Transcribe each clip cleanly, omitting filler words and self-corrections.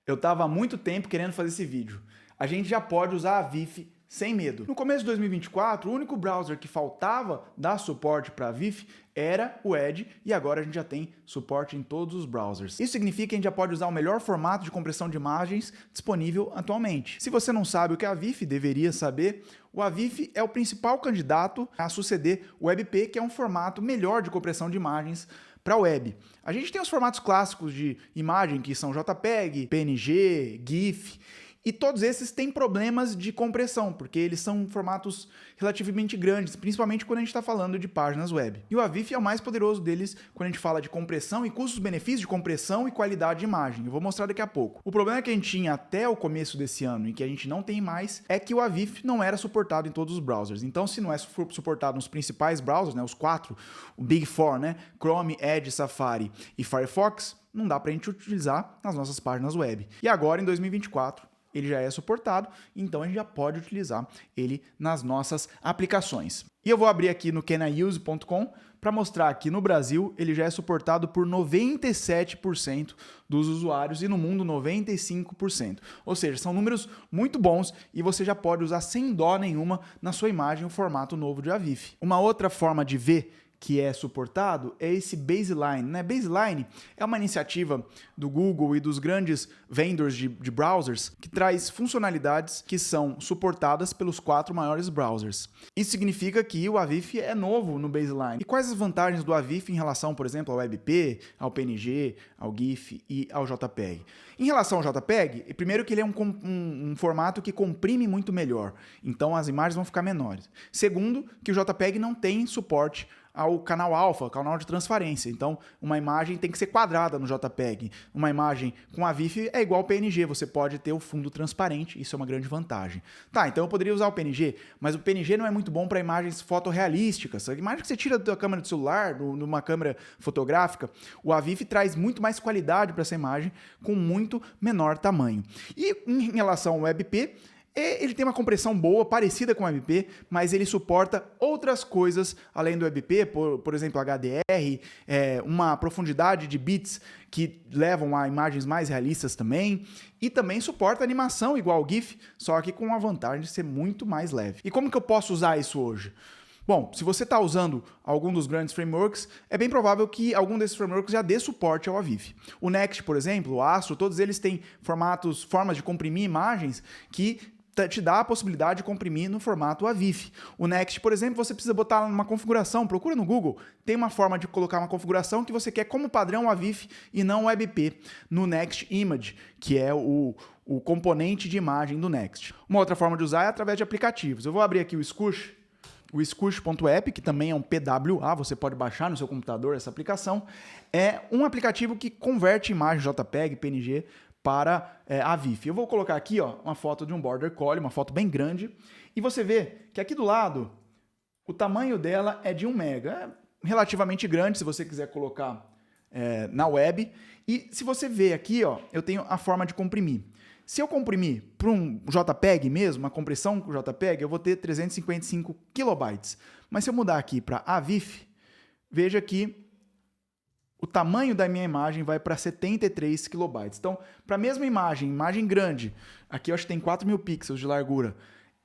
Eu estava há muito tempo querendo fazer esse vídeo. A gente já pode usar a VIF sem medo. No começo de 2024, o único browser que faltava dar suporte para a VIF era o Edge, e agora a gente já tem suporte em todos os browsers. Isso significa que a gente já pode usar o melhor formato de compressão de imagens disponível atualmente. Se você não sabe o que é a VIF, deveria saber. O AVIF é o principal candidato a suceder o WebP, que é um formato melhor de compressão de imagens para web. A gente tem os formatos clássicos de imagem, que são JPEG, PNG, GIF, e todos esses têm problemas de compressão, porque eles são formatos relativamente grandes, principalmente quando a gente está falando de páginas web. E o AVIF é o mais poderoso deles quando a gente fala de compressão e custos-benefícios de compressão e qualidade de imagem. Eu vou mostrar daqui a pouco. O problema que a gente tinha até o começo desse ano, e que a gente não tem mais, é que o AVIF não era suportado em todos os browsers. Então, se não é suportado nos principais browsers, né, os 4, o Big Four, né, Chrome, Edge, Safari e Firefox, não dá para a gente utilizar nas nossas páginas web. E agora, em 2024, ele já é suportado, então a gente já pode utilizar ele nas nossas aplicações. E eu vou abrir aqui no caniuse.com para mostrar que no Brasil ele já é suportado por 97% dos usuários e no mundo 95%. Ou seja, são números muito bons e você já pode usar sem dó nenhuma na sua imagem o formato novo de AVIF. Uma outra forma de ver que é suportado é esse Baseline, né? Baseline é uma iniciativa do Google e dos grandes vendors de browsers que traz funcionalidades que são suportadas pelos 4 maiores browsers. Isso significa que o AVIF é novo no Baseline. E quais as vantagens do AVIF em relação, por exemplo, ao WebP, ao PNG, ao GIF e ao JPEG? Em relação ao JPEG, primeiro que ele é um formato que comprime muito melhor, então as imagens vão ficar menores. Segundo, que o JPEG não tem suporte ao canal alfa, canal de transparência. Então, uma imagem tem que ser quadrada no JPEG. Uma imagem com a VIF é igual ao PNG, você pode ter o fundo transparente, isso é uma grande vantagem. Tá, então eu poderia usar o PNG, mas o PNG não é muito bom para imagens fotorrealísticas. A imagem que você tira da câmera do celular, numa câmera fotográfica, o AVIF traz muito mais qualidade para essa imagem com muito menor tamanho. E em relação ao WebP, ele tem uma compressão boa, parecida com o WebP, mas ele suporta outras coisas além do WebP, por exemplo, HDR, uma profundidade de bits que levam a imagens mais realistas também, e também suporta animação igual ao GIF, só que com a vantagem de ser muito mais leve. E como que eu posso usar isso hoje? Bom, se você está usando algum dos grandes frameworks, é bem provável que algum desses frameworks já dê suporte ao AVIF. O Next, por exemplo, o Astro, todos eles têm formas de comprimir imagens que te dá a possibilidade de comprimir no formato AVIF. O Next, por exemplo, você precisa botar uma configuração, procura no Google, tem uma forma de colocar uma configuração que você quer como padrão AVIF e não o WebP, no Next Image, que é o componente de imagem do Next. Uma outra forma de usar é através de aplicativos. Eu vou abrir aqui o Squoosh.app, que também é um PWA, você pode baixar no seu computador essa aplicação. É um aplicativo que converte imagens JPEG, PNG, para a VIF. Eu vou colocar aqui uma foto de um Border Collie, uma foto bem grande, e você vê que aqui do lado o tamanho dela é de 1 mega. É relativamente grande se você quiser colocar na web. E se você ver aqui, eu tenho a forma de comprimir. Se eu comprimir para um JPEG mesmo, uma compressão com JPEG, eu vou ter 355 kilobytes. Mas se eu mudar aqui para AVIF, veja que o tamanho da minha imagem vai para 73 kilobytes. Então, para a mesma imagem grande, aqui eu acho que tem 4.000 pixels de largura,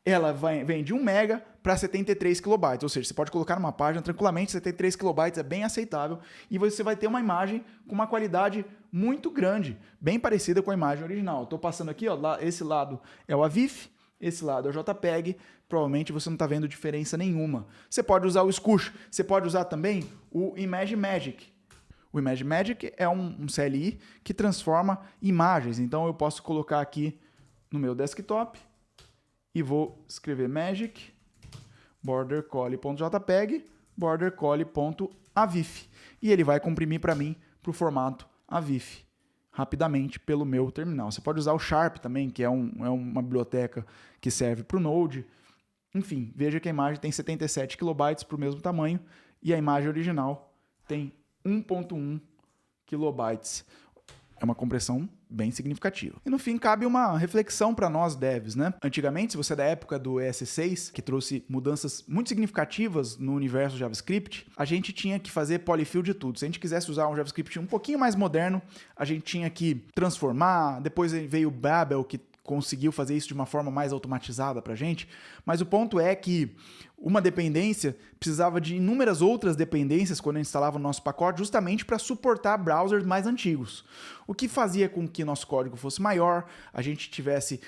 ela vem de 1 mega para 73 kilobytes, ou seja, você pode colocar numa página tranquilamente, 73 kilobytes é bem aceitável, e você vai ter uma imagem com uma qualidade muito grande, bem parecida com a imagem original. Estou passando aqui, esse lado é o AVIF, esse lado é o JPEG, provavelmente você não está vendo diferença nenhuma. Você pode usar o Squoosh, você pode usar também o ImageMagick. O ImageMagick é um CLI que transforma imagens. Então eu posso colocar aqui no meu desktop e vou escrever magic bordercollie.jpg bordercollie.avif e ele vai comprimir para mim para o formato AVIF rapidamente pelo meu terminal. Você pode usar o Sharp também, que é uma biblioteca que serve para o Node. Enfim, veja que a imagem tem 77 kilobytes para o mesmo tamanho e a imagem original tem 1.1 kilobytes. É uma compressão bem significativa. E no fim, cabe uma reflexão para nós devs, né? Antigamente, se você é da época do ES6, que trouxe mudanças muito significativas no universo JavaScript, a gente tinha que fazer polyfill de tudo. Se a gente quisesse usar um JavaScript um pouquinho mais moderno, a gente tinha que transformar, depois veio o Babel, que conseguiu fazer isso de uma forma mais automatizada para a gente, mas o ponto é que uma dependência precisava de inúmeras outras dependências quando a gente instalava o nosso pacote, justamente para suportar browsers mais antigos. O que fazia com que nosso código fosse maior, a gente tivesse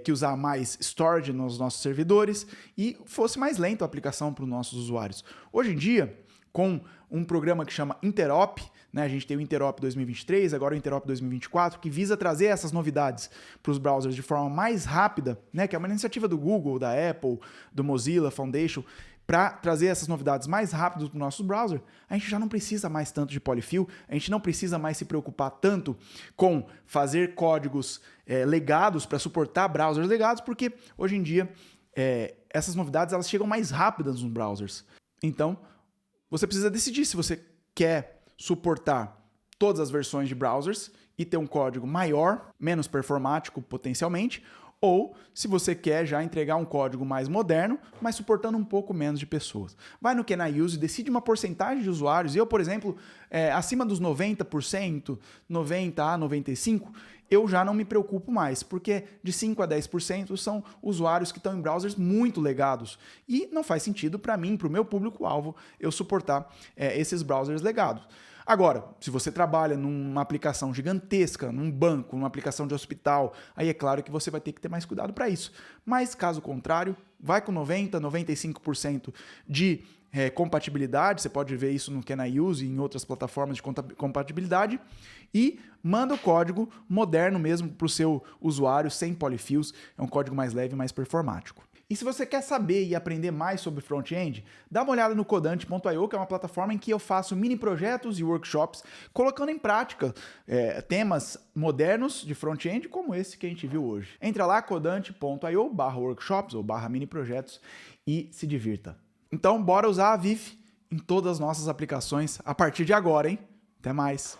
que usar mais storage nos nossos servidores e fosse mais lento a aplicação para os nossos usuários. Hoje em dia, com um programa que chama Interop, né? A gente tem o Interop 2023, agora o Interop 2024, que visa trazer essas novidades para os browsers de forma mais rápida, né? Que é uma iniciativa do Google, da Apple, do Mozilla Foundation, para trazer essas novidades mais rápidas para o nosso browser. A gente já não precisa mais tanto de polyfill, a gente não precisa mais se preocupar tanto com fazer códigos legados para suportar browsers legados, porque hoje em dia essas novidades elas chegam mais rápidas nos browsers. Então, você precisa decidir se você quer suportar todas as versões de browsers e ter um código maior, menos performático potencialmente, ou se você quer já entregar um código mais moderno, mas suportando um pouco menos de pessoas. Vai no Can I Use, decide uma porcentagem de usuários. Eu, por exemplo, acima dos 90%, 90% a 95%, eu já não me preocupo mais, porque de 5% a 10% são usuários que estão em browsers muito legados. E não faz sentido para mim, para o meu público-alvo, eu suportar esses browsers legados. Agora, se você trabalha numa aplicação gigantesca, num banco, numa aplicação de hospital, aí é claro que você vai ter que ter mais cuidado para isso. Mas, caso contrário, vai com 90%, 95% de compatibilidade, você pode ver isso no Can I Use e em outras plataformas de compatibilidade, e manda o código moderno mesmo para o seu usuário, sem polyfills, é um código mais leve e mais performático. E se você quer saber e aprender mais sobre front-end, dá uma olhada no Codante.io, que é uma plataforma em que eu faço mini projetos e workshops, colocando em prática temas modernos de front-end, como esse que a gente viu hoje. Entra lá, codante.io/workshops ou /mini projetos e se divirta. Então, bora usar a VIF em todas as nossas aplicações a partir de agora, hein? Até mais!